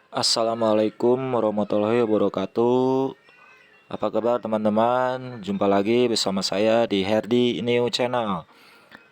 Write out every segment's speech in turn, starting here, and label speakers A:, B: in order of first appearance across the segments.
A: Assalamualaikum warahmatullahi wabarakatuh. Apa kabar teman-teman? Jumpa lagi bersama saya di Herdi New Channel.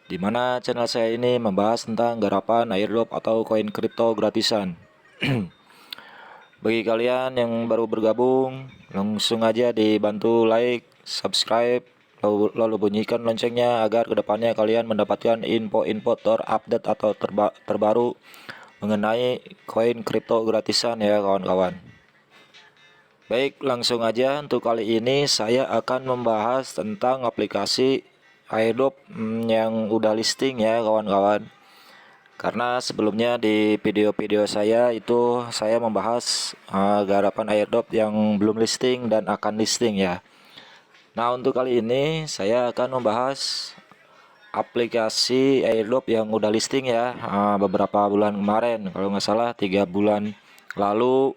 A: Di mana channel saya ini membahas tentang garapan airdrop atau koin kripto gratisan. Bagi kalian yang baru bergabung, langsung aja dibantu like, subscribe, lalu bunyikan loncengnya agar kedepannya kalian mendapatkan info-info terupdate atau terbaru mengenai koin kripto gratisan ya kawan-kawan. Baik, langsung aja untuk kali ini saya akan membahas tentang aplikasi airdrop yang udah listing ya kawan-kawan. Karena sebelumnya di video-video saya itu saya membahas garapan airdrop yang belum listing dan akan listing ya. Nah, untuk kali ini saya akan membahas aplikasi airdrop yang udah listing ya, beberapa bulan kemarin, kalau nggak salah 3 bulan lalu.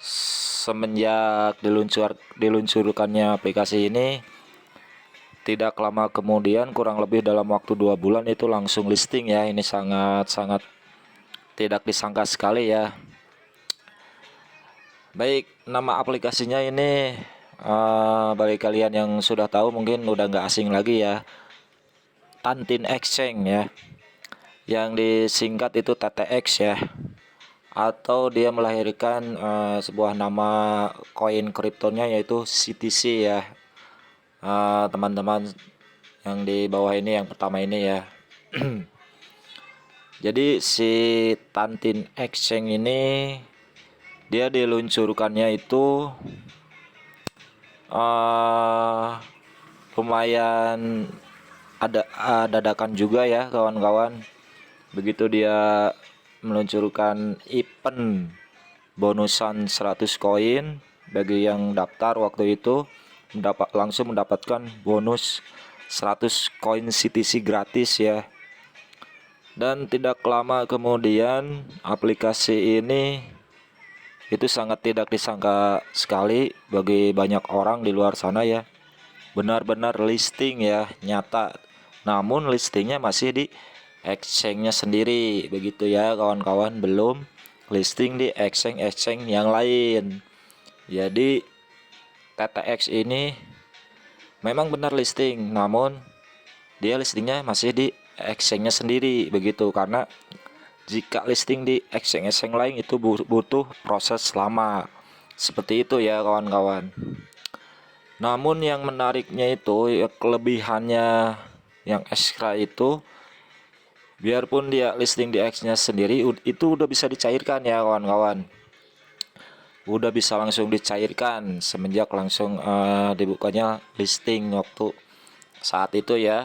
A: Semenjak diluncurkannya aplikasi ini, tidak lama kemudian kurang lebih dalam waktu 2 bulan itu langsung listing ya. Ini sangat-sangat tidak disangka sekali ya. Baik, nama aplikasinya ini bagi kalian yang sudah tahu mungkin udah nggak asing lagi ya. Tantin Exchange ya, yang disingkat itu TTX ya, atau dia melahirkan sebuah nama koin kriptonya yaitu CTC ya. Teman-teman yang di bawah ini yang pertama ini ya. Jadi si Tantin Exchange ini dia diluncurkannya itu uh, lumayan ada dadakan juga ya kawan-kawan. Begitu dia meluncurkan event bonusan 100 koin bagi yang daftar waktu itu, langsung mendapatkan bonus 100 koin CTC gratis ya. Dan tidak lama kemudian aplikasi ini itu sangat tidak disangka sekali bagi banyak orang di luar sana ya. Benar-benar listing ya, nyata. Namun listingnya masih di exchange-nya sendiri begitu ya kawan-kawan, belum listing di exchange-exchange yang lain. Jadi TTX ini memang benar listing, namun dia listingnya masih di exchange-nya sendiri begitu, karena jika listing di exchange-exchange lain itu butuh proses lama. Seperti itu ya kawan-kawan. Namun yang menariknya itu ya, kelebihannya yang ekstra itu, biarpun dia listing di X-nya sendiri itu udah bisa dicairkan ya kawan-kawan. Udah bisa langsung dicairkan semenjak langsung dibukanya listing waktu saat itu ya.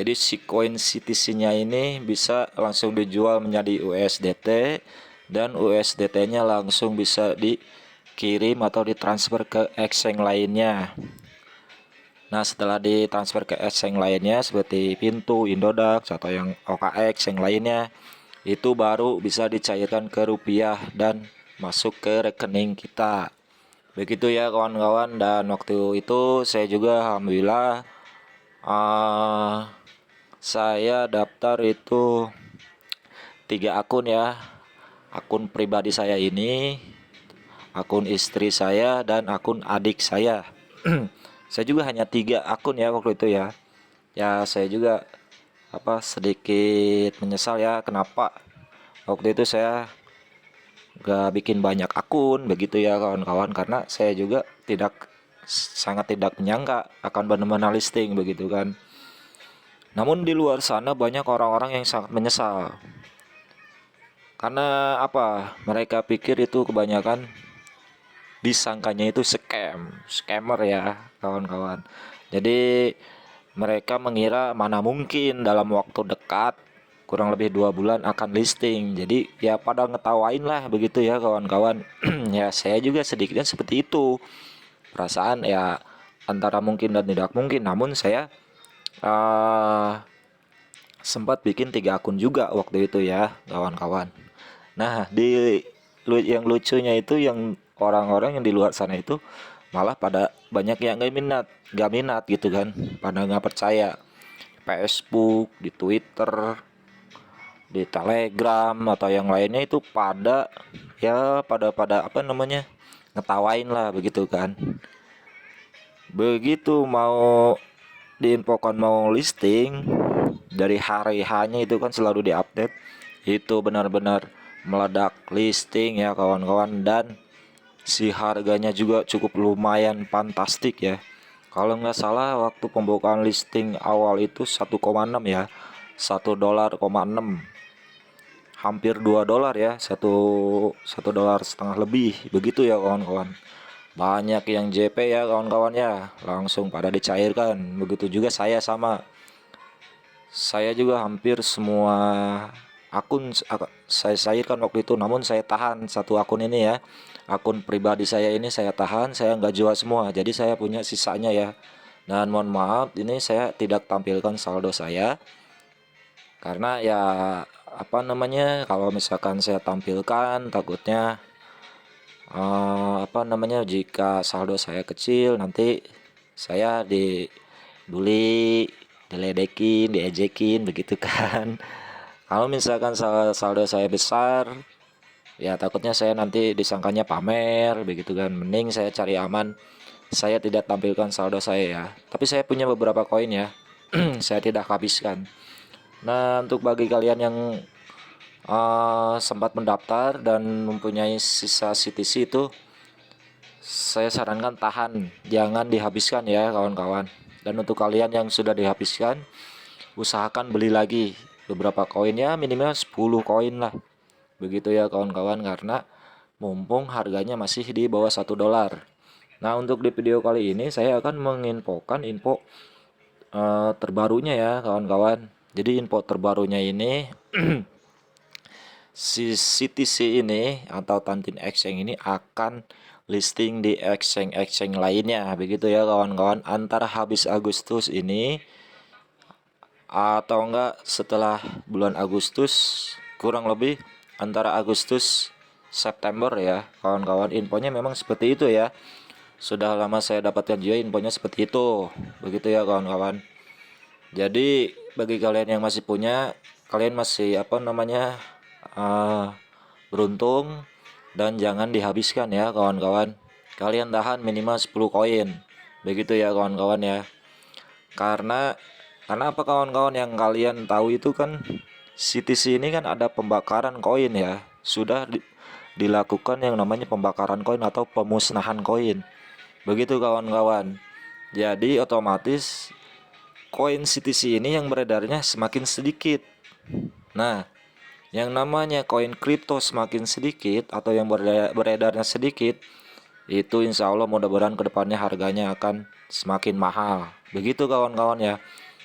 A: Jadi si koin CTC-nya ini bisa langsung dijual menjadi USDT, dan USDT-nya langsung bisa dikirim atau ditransfer ke exchange lainnya. Nah, setelah ditransfer ke exchange lainnya seperti Pintu, Indodax atau yang OKX yang lainnya, itu baru bisa dicairkan ke rupiah dan masuk ke rekening kita. Begitu ya kawan-kawan. Dan waktu itu saya juga alhamdulillah saya daftar itu 3 akun ya. Akun pribadi saya ini, akun istri saya, dan akun adik saya. Saya juga hanya 3 akun ya waktu itu ya. Ya saya juga sedikit menyesal ya kenapa waktu itu saya gak bikin banyak akun begitu ya kawan-kawan, karena saya juga sangat tidak menyangka akan benar-benar listing begitu kan. Namun di luar sana banyak orang-orang yang sangat menyesal. Karena mereka pikir itu kebanyakan disangkanya itu scammer ya kawan-kawan. Jadi mereka mengira mana mungkin dalam waktu dekat kurang lebih 2 bulan akan listing. Jadi ya pada ngetawain lah begitu ya kawan-kawan. Ya saya juga sedikitnya seperti itu. Perasaan ya antara mungkin dan tidak mungkin. Namun saya sempat bikin 3 akun juga waktu itu ya kawan-kawan. Nah, yang lucunya itu yang orang-orang yang di luar sana itu malah pada banyak yang gak minat gitu kan, pada nggak percaya. Facebook, di Twitter, di Telegram atau yang lainnya itu pada ya pada apa namanya, ngetawain lah begitu kan. Begitu mau diinfokan mau listing, dari hari hanya itu kan selalu diupdate, itu benar-benar meledak listing ya kawan-kawan. Dan si harganya juga cukup lumayan fantastik ya. Kalau nggak salah waktu pembukaan listing awal itu 1,6 ya, 1 dolar,6, hampir 2 dolar ya, satu dolar setengah lebih begitu ya kawan-kawan. Banyak yang JP ya kawan-kawan ya, langsung pada dicairkan. Begitu juga saya, sama saya juga hampir semua akun saya cairkan waktu itu, namun saya tahan satu akun ini ya, akun pribadi saya ini saya tahan, saya nggak jual semua, jadi saya punya sisanya ya. Dan mohon maaf ini saya tidak tampilkan saldo saya, karena ya apa namanya, kalau misalkan saya tampilkan takutnya apa namanya, jika saldo saya kecil nanti saya dibully, diledekin, diejekin begitu kan. Kalau misalkan saldo saya besar, ya takutnya saya nanti disangkanya pamer begitu kan. Mending saya cari aman, saya tidak tampilkan saldo saya ya. Tapi saya punya beberapa koin ya, saya tidak habiskan. Nah, untuk bagi kalian yang sempat mendaftar dan mempunyai sisa CTC itu, saya sarankan tahan, jangan dihabiskan ya kawan-kawan. Dan untuk kalian yang sudah dihabiskan, usahakan beli lagi beberapa koin ya, minimal 10 koin lah. Begitu ya kawan-kawan, karena mumpung harganya masih di bawah 1 dolar. Nah, untuk di video kali ini saya akan menginfokan info terbarunya ya kawan-kawan. Jadi info terbarunya ini si CTC ini atau Tantin Exchange ini akan listing di exchange lainnya begitu ya kawan-kawan, antara habis Agustus ini atau enggak setelah bulan Agustus, kurang lebih antara Agustus September ya kawan-kawan. Infonya memang seperti itu ya, sudah lama saya dapatkan juga infonya seperti itu begitu ya kawan-kawan. Jadi bagi kalian yang masih punya, kalian masih apa namanya, uh, beruntung, dan jangan dihabiskan ya kawan-kawan. Kalian tahan minimal 10 koin begitu ya kawan-kawan ya. Karena apa kawan-kawan, yang kalian tahu itu kan CTC ini kan ada pembakaran koin ya. Sudah dilakukan yang namanya pembakaran koin atau pemusnahan koin. Begitu kawan-kawan. Jadi otomatis koin CTC ini yang beredarnya semakin sedikit. Nah, yang namanya koin kripto semakin sedikit atau yang beredarnya sedikit, itu insya Allah mudah-mudahan kedepannya harganya akan semakin mahal. Begitu kawan-kawan ya.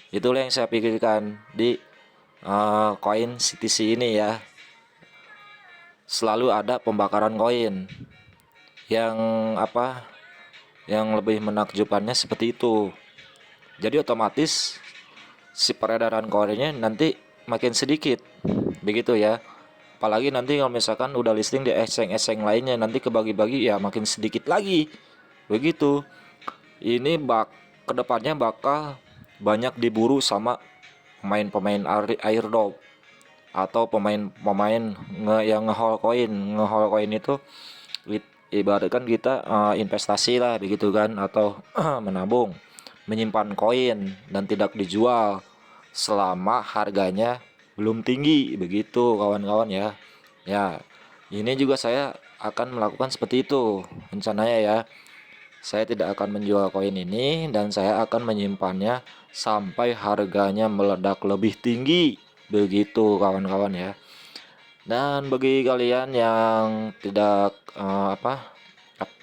A: Itulah yang saya pikirkan di koin CTC ini ya. Selalu ada pembakaran koin. Yang apa? Yang lebih menakjubkannya seperti itu. Jadi otomatis si peredaran koinnya nanti makin sedikit. Begitu ya. Apalagi nanti kalau misalkan udah listing di exchange lainnya, nanti kebagi-bagi ya makin sedikit lagi. Begitu. Ini kedepannya bakal banyak diburu sama pemain-pemain airdrop atau pemain-pemain yang nge-haul koin itu ibaratkan kita investasi lah begitu kan, atau menabung, menyimpan koin dan tidak dijual selama harganya belum tinggi begitu kawan-kawan ya. Ya, ini juga saya akan melakukan seperti itu rencananya ya. Saya tidak akan menjual koin ini dan saya akan menyimpannya sampai harganya meledak lebih tinggi begitu kawan-kawan ya. Dan bagi kalian yang tidak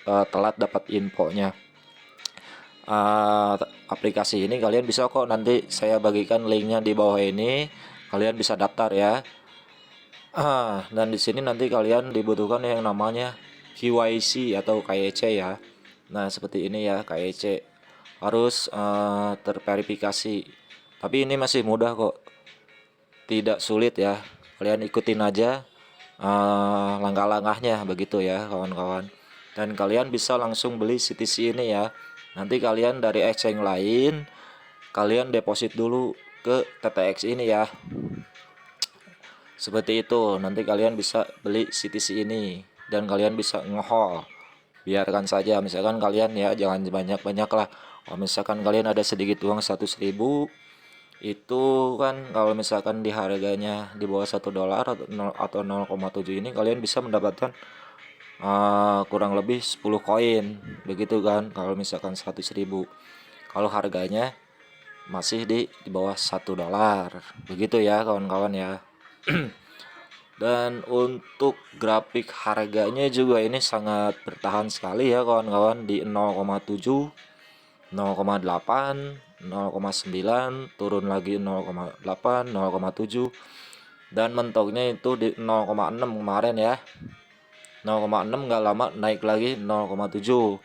A: telat dapat infonya aplikasi ini, kalian bisa kok, nanti saya bagikan linknya di bawah ini, kalian bisa daftar ya. Dan di sini nanti kalian dibutuhkan yang namanya KYC atau KYC ya. Nah, seperti ini ya, KYC harus terverifikasi. Tapi ini masih mudah kok, tidak sulit ya. Kalian ikutin aja langkah-langkahnya begitu ya kawan-kawan. Dan kalian bisa langsung beli CTC ini ya. Nanti kalian dari exchange lain, kalian deposit dulu ke TTX ini ya. Seperti itu, nanti kalian bisa beli CTC ini dan kalian bisa ngehaul. Biarkan saja, misalkan kalian ya jangan banyak-banyak lah. Kalau misalkan kalian ada sedikit uang 100.000, itu kan kalau misalkan di harganya di bawah $1 atau 0,7 ini kalian bisa mendapatkan kurang lebih 10 koin begitu kan, kalau misalkan 100.000. Kalau harganya masih di bawah $1 begitu ya kawan-kawan ya. Dan untuk grafik harganya juga ini sangat bertahan sekali ya kawan-kawan, di 0,7, 0,8, 0,9, turun lagi 0,8, 0,7, dan mentoknya itu di 0,6 kemarin ya. 0,6 nggak lama naik lagi 0,7,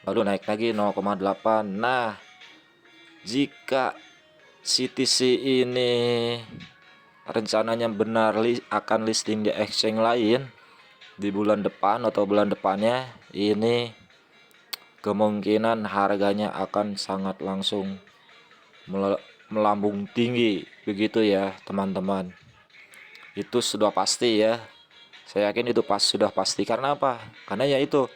A: lalu naik lagi 0,8. Nah, jika CTC ini rencananya benar akan listing di exchange lain di bulan depan atau bulan depannya, ini kemungkinan harganya akan sangat langsung melambung tinggi begitu ya teman-teman. Itu sudah pasti ya, saya yakin itu sudah pasti. Karena apa? Karena ya itu,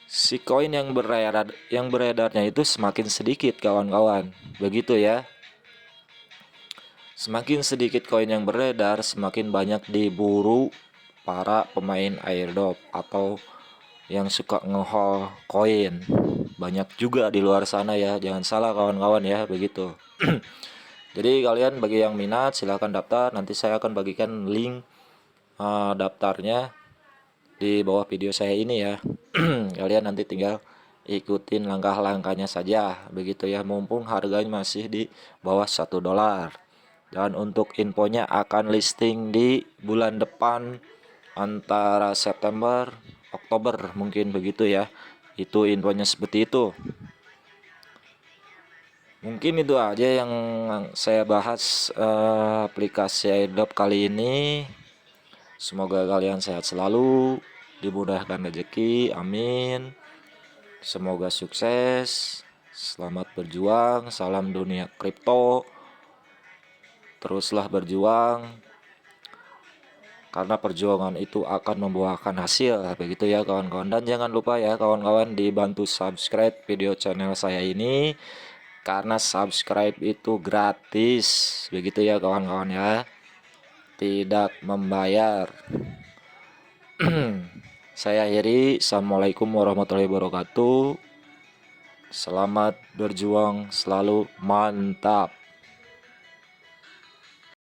A: si koin yang beredarnya itu semakin sedikit kawan-kawan begitu ya. Semakin sedikit koin yang beredar, semakin banyak diburu para pemain airdrop atau yang suka ngehaul koin. Banyak juga di luar sana ya, jangan salah kawan-kawan ya, begitu. Jadi kalian bagi yang minat silahkan daftar, nanti saya akan bagikan link daftarnya di bawah video saya ini ya. Kalian nanti tinggal ikutin langkah-langkahnya saja begitu ya, mumpung harganya masih di bawah $1. Dan untuk infonya akan listing di bulan depan antara September, Oktober mungkin begitu ya. Itu infonya seperti itu. Mungkin itu aja yang saya bahas aplikasi airdrop kali ini. Semoga kalian sehat selalu, dimudahkan rezeki, amin. Semoga sukses. Selamat berjuang, salam dunia kripto. Teruslah berjuang, karena perjuangan itu akan membuahkan hasil begitu ya kawan-kawan. Dan jangan lupa ya kawan-kawan, dibantu subscribe video channel saya ini, karena subscribe itu gratis begitu ya kawan-kawan ya, tidak membayar. Saya akhiri, assalamualaikum warahmatullahi wabarakatuh. Selamat berjuang selalu, mantap.